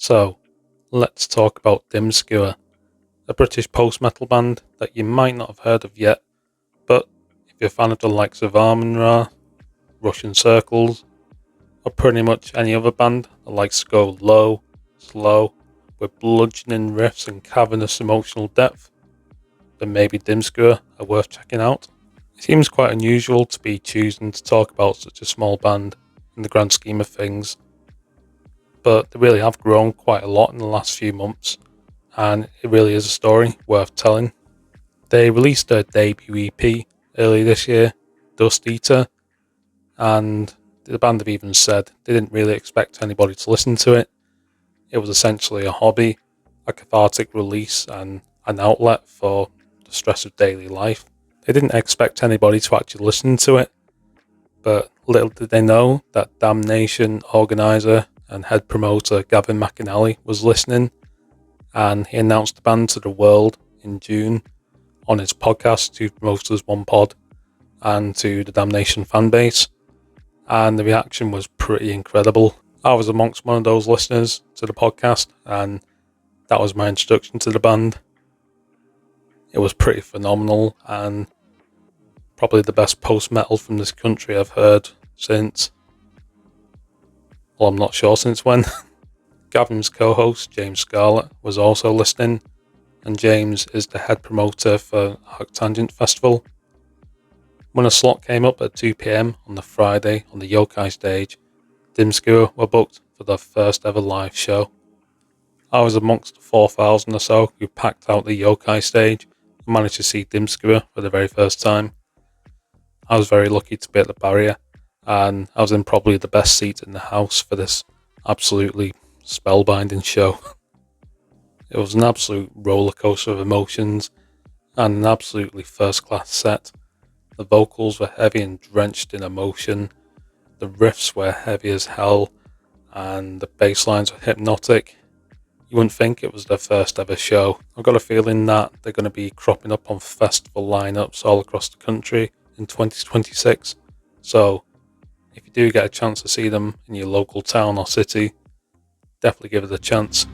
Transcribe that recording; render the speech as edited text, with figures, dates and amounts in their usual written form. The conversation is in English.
So, let's talk about Dimscua, a British post-metal band that you might not have heard of yet, but if you're a fan of the likes of Amon-Ra, Russian Circles, or pretty much any other band that likes to go low, slow, with bludgeoning riffs and cavernous emotional depth, then maybe Dimscua are worth checking out. It seems quite unusual to be choosing to talk about such a small band in the grand scheme of things, but they really have grown quite a lot in the last few months, and it really is a story worth telling. They released their debut EP early this year, Dust Eater, and the band have even said they didn't really expect anybody to listen to it. It was essentially a hobby, a cathartic release, and an outlet for the stress of daily life. They didn't expect anybody to actually listen to it, but little did they know that Damnation organiser and head promoter Gavin McInally was listening, and he announced the band to the world in June on his podcast to Promoters One Pod and to the Damnation fan base, and the reaction was pretty incredible. I was amongst one of those listeners to the podcast, and that was my introduction to the band. It was pretty phenomenal, and probably the best post-metal from this country I've heard since, well, I'm not sure since when. Gavin's co-host, James Scarlett, was also listening, and James is the head promoter for Arctangent Festival. When a slot came up at 2 PM on the Friday on the Yokai stage, Dimscua were booked for their first ever live show. I was amongst the 4,000 or so who packed out the Yokai stage and managed to see Dimscua for the very first time. I was very lucky to be at the barrier, and I was in probably the best seat in the house for this absolutely spellbinding show. It was an absolute roller coaster of emotions and an absolutely first class set. The vocals were heavy and drenched in emotion, the riffs were heavy as hell, and the bass lines were hypnotic. You wouldn't think it was their first ever show. I've got a feeling that they're going to be cropping up on festival lineups all across the country in 2026. So if you do get a chance to see them in your local town or city, definitely give it a chance.